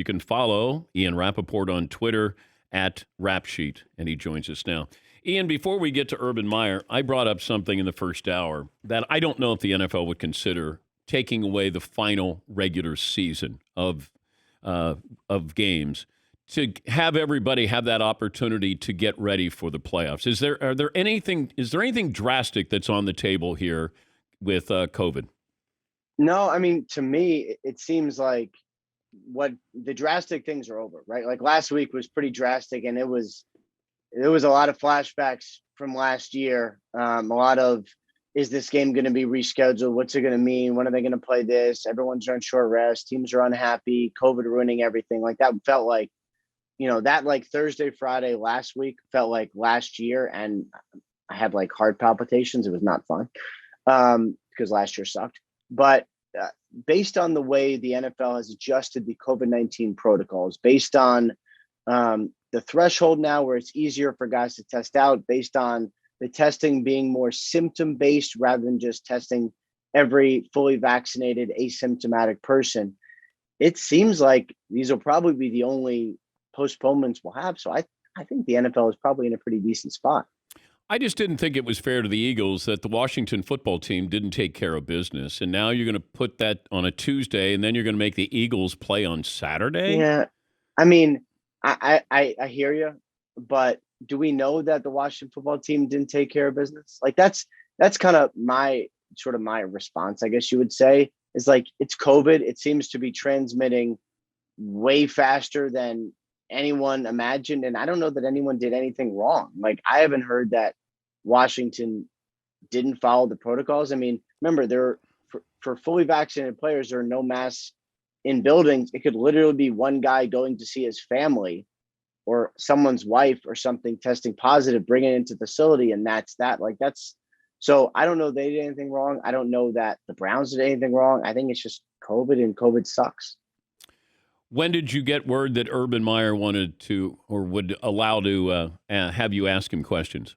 You can follow Ian Rapoport on Twitter at Rapsheet, and he joins us now. Ian, before we get to Urban Meyer, I brought up something in the first hour that I don't know if the NFL would consider taking away the final regular season of games to have everybody have that opportunity to get ready for the playoffs. Is there anything drastic that's on the table here with COVID? No, I mean, to me, it seems like what the drastic things are over, right? Like last week was pretty drastic, and it was a lot of flashbacks from last year. A lot of, is this game going to be rescheduled? What's it going to mean? When are they going to play this? Everyone's on short rest. Teams are unhappy. COVID ruining everything. Like that felt like, that like Thursday, Friday last week felt like last year, and I had like heart palpitations. It was not fun because last year sucked. But based on the way the NFL has adjusted the COVID-19 protocols, based on the threshold now where it's easier for guys to test out, based on the testing being more symptom-based rather than just testing every fully vaccinated asymptomatic person, it seems like these will probably be the only postponements we'll have. So I think the NFL is probably in a pretty decent spot. I just didn't think it was fair to the Eagles that the Washington football team didn't take care of business. And now you're going to put that on a Tuesday, and then you're going to make the Eagles play on Saturday? Yeah. I mean, I hear you, but do we know that the Washington football team didn't take care of business? Like that's kind of my response, I guess you would say, is like, it's COVID. It seems to be transmitting way faster than anyone imagined. And I don't know that anyone did anything wrong. Like, I haven't heard that Washington didn't follow the protocols. I mean, remember, for fully vaccinated players, there are no masks in buildings. It could literally be one guy going to see his family or someone's wife or something testing positive, bring it into the facility, and that's that. Like, that's, so I don't know they did anything wrong. I don't know that the Browns did anything wrong. I think it's just COVID, and COVID sucks. When did you get word that Urban Meyer wanted to or would allow to have you ask him questions?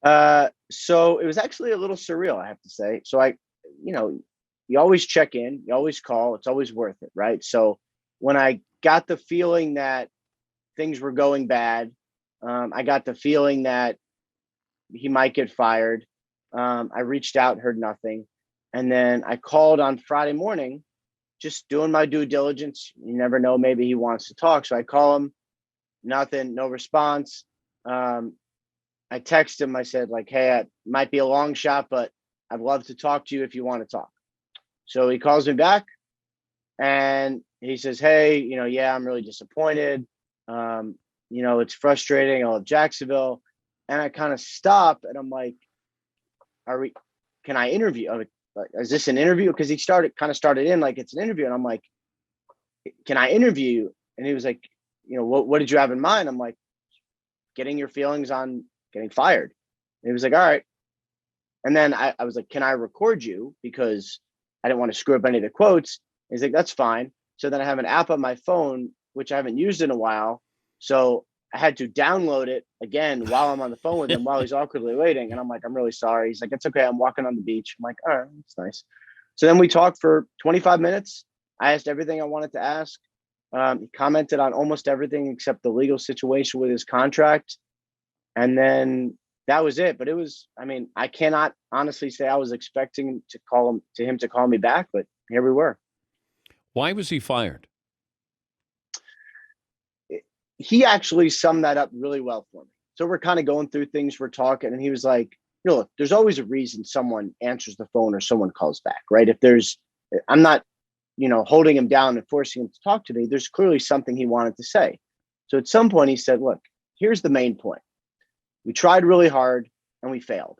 So it was actually a little surreal, I have to say. So you always check in, you always call, it's always worth it, right? So when I got the feeling that things were going bad, I got the feeling that he might get fired. I reached out, heard nothing. And then I called on Friday morning, just doing my due diligence. You never know, maybe he wants to talk. So I call him, nothing, no response. I text him, I said, like, hey, it might be a long shot, but I'd love to talk to you if you want to talk. So he calls me back and he says, hey, yeah, I'm really disappointed. It's frustrating. I love Jacksonville. And I kind of stop and I'm like, can I interview? Is this an interview? Because he started in like it's an interview. And I'm like, can I interview you? And he was like, what did you have in mind? I'm like, getting your feelings on getting fired. And he was like, all right. And then I was like, can I record you? Because I didn't want to screw up any of the quotes. And he's like, that's fine. So then I have an app on my phone, which I haven't used in a while. So I had to download it again while I'm on the phone with him while he's awkwardly waiting. And I'm like, I'm really sorry. He's like, it's okay. I'm walking on the beach. I'm like, all right, that's nice. So then we talked for 25 minutes. I asked everything I wanted to ask. He commented on almost everything except the legal situation with his contract. And then that was it. But it was, I cannot honestly say I was expecting him to call me back, but here we were. Why was he fired? He actually summed that up really well for me. So we're kind of going through things, we're talking, and he was like, look, there's always a reason someone answers the phone or someone calls back, right? I'm not, holding him down and forcing him to talk to me. There's clearly something he wanted to say. So at some point he said, look, here's the main point. We tried really hard and we failed.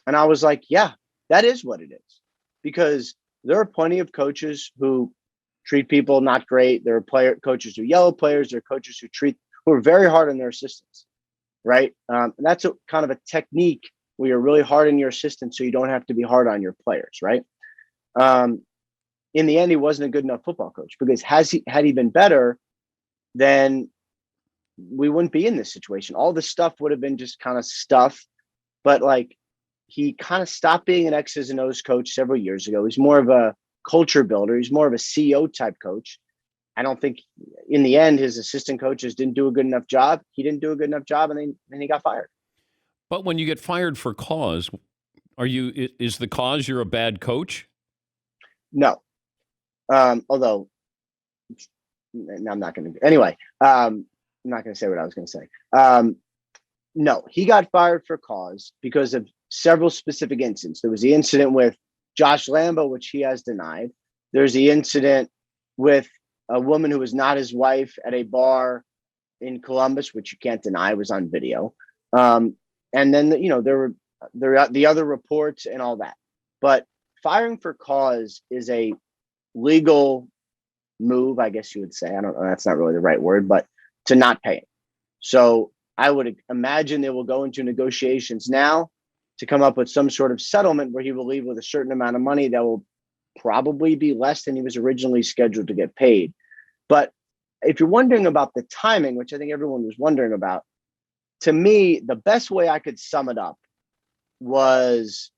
And I was like, yeah, that is what it is. Because there are plenty of coaches who treat people not great. There are coaches who yell at players. There are coaches who are very hard on their assistants, right? And that's kind of a technique where you're really hard on your assistants so you don't have to be hard on your players, right? In the end, he wasn't a good enough football coach because had he been better, then we wouldn't be in this situation. All this stuff would have been just kind of stuff, but like he kind of stopped being an X's and O's coach several years ago. He's more of a culture builder. He's more of a CEO type coach. I don't think in the end his assistant coaches didn't do a good enough job. He didn't do a good enough job, and then he got fired. But when you get fired for cause, is the cause you're a bad coach? No. Although, no, I'm not going to. Anyway, I'm not going to say what I was going to say. No, he got fired for cause because of several specific incidents. There was the incident with Josh Lambo, which he has denied. There's the incident with a woman who was not his wife at a bar in Columbus, which you can't deny was on video. And then, there were the other reports and all that. But firing for cause is a legal move, I guess you would say. I don't know. That's not really the right word, but to not pay him. So I would imagine they will go into negotiations now to come up with some sort of settlement where he will leave with a certain amount of money that will probably be less than he was originally scheduled to get paid. But if you're wondering about the timing, which I think everyone was wondering about, to me, the best way I could sum it up was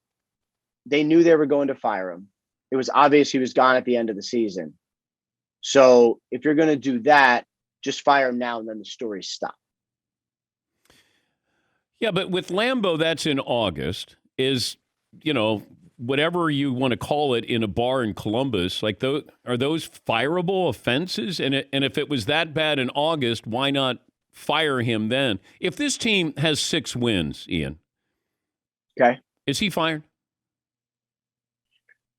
they knew they were going to fire him. It was obvious he was gone at the end of the season. So if you're going to do that, just fire him now and then the stories stop. Yeah, but with Lambo, that's in August. Is, whatever you want to call it in a bar in Columbus, like are those fireable offenses? And if it was that bad in August, why not fire him then? If this team has 6 wins, Ian, okay, is he fired?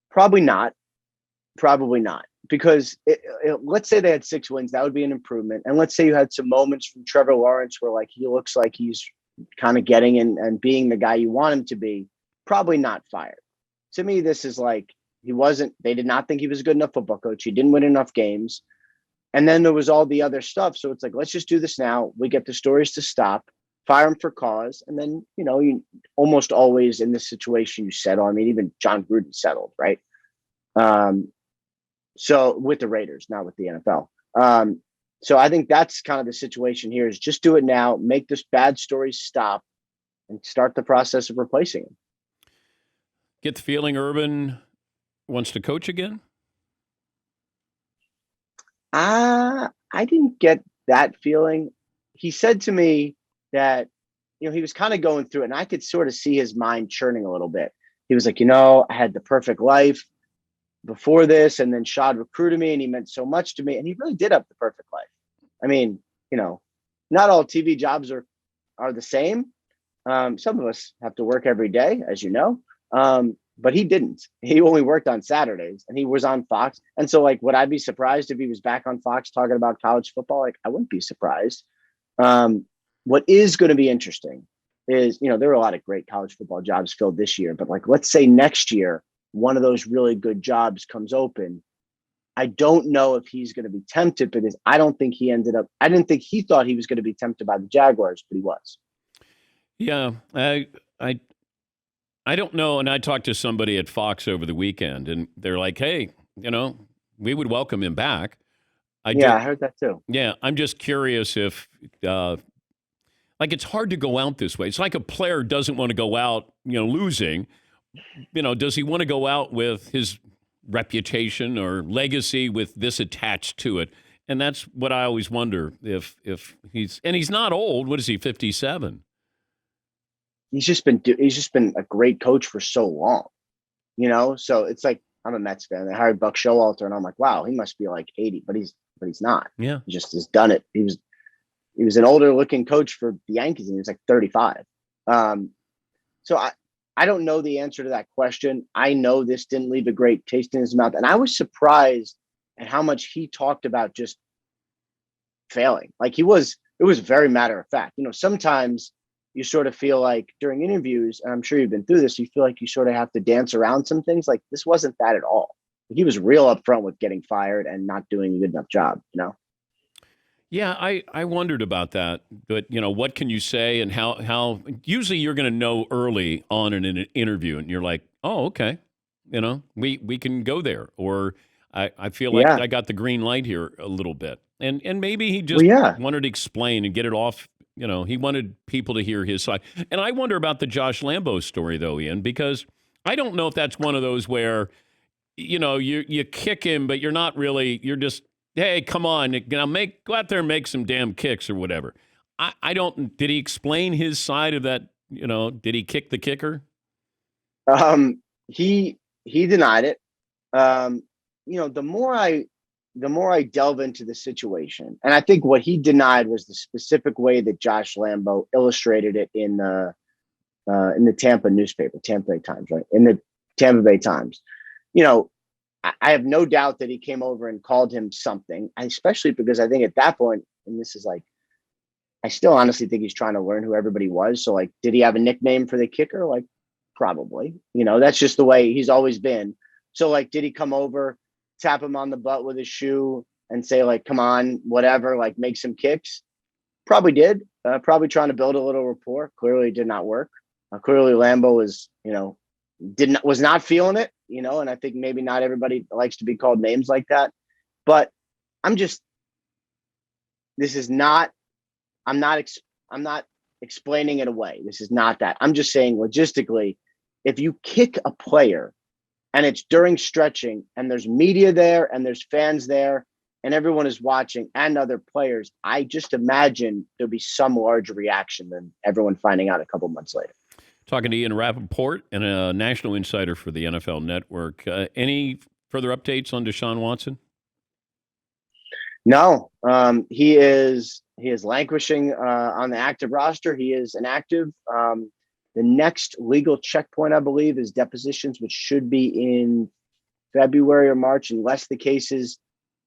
Probably not. Because let's say they had 6 wins, that would be an improvement. And let's say you had some moments from Trevor Lawrence where like he looks like he's kind of getting and being the guy you want him to be, probably not fired. To me, this is like they did not think he was a good enough football coach. He didn't win enough games. And then there was all the other stuff. So it's like, let's just do this now. We get the stories to stop, fire him for cause. And then, you almost always in this situation, you settle. I mean, even John Gruden settled, right? So with the Raiders, not with the NFL. So I think that's kind of the situation here is just do it now, make this bad story stop and start the process of replacing him. Get the feeling Urban wants to coach again? I didn't get that feeling. He said to me that, he was kind of going through it and I could sort of see his mind churning a little bit. He was like, I had the perfect life before this, and then Shad recruited me and he meant so much to me, and he really did have the perfect life. I mean, not all TV jobs are the same. Some of us have to work every day, as you know, but he didn't. He only worked on Saturdays and he was on Fox. And so like, would I be surprised if he was back on Fox talking about college football? Like, I wouldn't be surprised. What is going to be interesting is, there were a lot of great college football jobs filled this year, but like, let's say next year, one of those really good jobs comes open. I don't know if he's going to be tempted because I didn't think he thought he was going to be tempted by the Jaguars, but he was. Yeah. I don't know. And I talked to somebody at Fox over the weekend and they're like, hey, we would welcome him back. I heard that too. Yeah. I'm just curious if, it's hard to go out this way. It's like a player doesn't want to go out, losing. Does he want to go out with his reputation or legacy with this attached to it? And that's what I always wonder if he's not old. What is he, 57? He's just been a great coach for so long, so it's like, I'm a Mets fan. They hired Buck Showalter and I'm like, wow, he must be like 80, but he's not. Yeah. He just has done it. He was an older looking coach for the Yankees and he was like 35. So I don't know the answer to that question. I know this didn't leave a great taste in his mouth. And I was surprised at how much he talked about just failing. Like it was very matter of fact. Sometimes you sort of feel like during interviews, and I'm sure you've been through this, you feel like you sort of have to dance around some things. Like this wasn't that at all. He was real upfront with getting fired and not doing a good enough job, Yeah, I wondered about that, but what can you say and how usually you're going to know early on in an interview and you're like, oh, okay, we can go there, or I feel like I got the green light here a little bit, and maybe he just wanted to explain and get it off. He wanted people to hear his side, and I wonder about the Josh Lambo story though, Ian, because I don't know if that's one of those where you kick him, but you're not really, you're just hey, come on, go out there and make some damn kicks or whatever. I don't. Did he explain his side of that? Did he kick the kicker? He denied it. The more I delve into the situation, and I think what he denied was the specific way that Josh Lambo illustrated it in the Tampa newspaper, Tampa Bay Times, right? In the Tampa Bay Times. I have no doubt that he came over and called him something, especially because I think at that point, and this is like, I still honestly think he's trying to learn who everybody was. So, like, did he have a nickname for the kicker? Like, probably. That's just the way he's always been. So, like, did he come over, tap him on the butt with his shoe and say, like, come on, whatever, like, make some kicks? Probably did. Probably trying to build a little rapport. Clearly it did not work. Clearly Lambo was, was not feeling it, and I think maybe not everybody likes to be called names like that. But I'm not explaining it away. This is not that. I'm just saying logistically, if you kick a player and it's during stretching and there's media there and there's fans there and everyone is watching and other players, I just imagine there'll be some larger reaction than everyone finding out a couple months later. Talking to Ian Rapoport and a national insider for the NFL Network. Any further updates on Deshaun Watson? No, he is languishing on the active roster. He is inactive. The next legal checkpoint, I believe, is depositions, which should be in February or March, unless the cases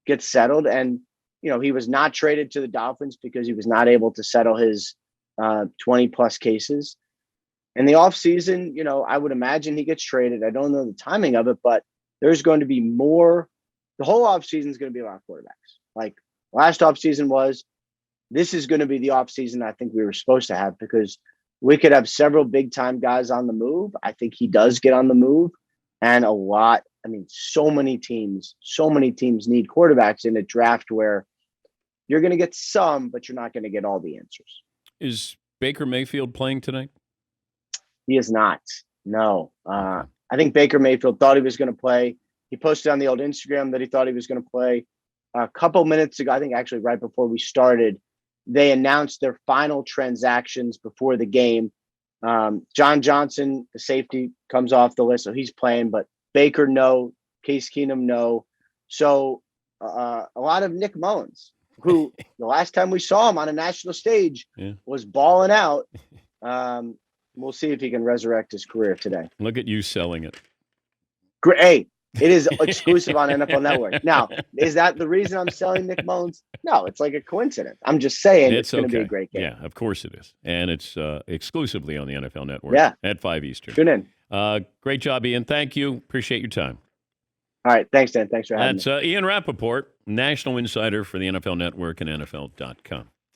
get settled. And, he was not traded to the Dolphins because he was not able to settle his 20-plus cases. In the offseason, I would imagine he gets traded. I don't know the timing of it, but there's going to be more. The whole offseason is going to be about quarterbacks. Like last offseason was, this is going to be the offseason I think we were supposed to have, because we could have several big-time guys on the move. I think he does get on the move. And so many teams need quarterbacks in a draft where you're going to get some, but you're not going to get all the answers. Is Baker Mayfield playing tonight? He is not. No. I think Baker Mayfield thought he was going to play. He posted on the old Instagram that he thought he was going to play. A couple minutes ago, I think actually right before we started, they announced their final transactions before the game. John Johnson, the safety, comes off the list, so he's playing. But Baker, no. Case Keenum, no. So a lot of Nick Mullins, who the last time we saw him on a national stage was balling out. We'll see if he can resurrect his career today. Look at you selling it. Hey, it is exclusive on NFL Network. Now, is that the reason I'm selling Nick Mullins? No, it's like a coincidence. I'm just saying it's going to be a great game. Yeah, of course it is. And it's exclusively on the NFL Network at 5 Eastern. Tune in. Great job, Ian. Thank you. Appreciate your time. All right. Thanks, Dan. Thanks for having me. That's Ian Rapoport, national insider for the NFL Network and NFL.com.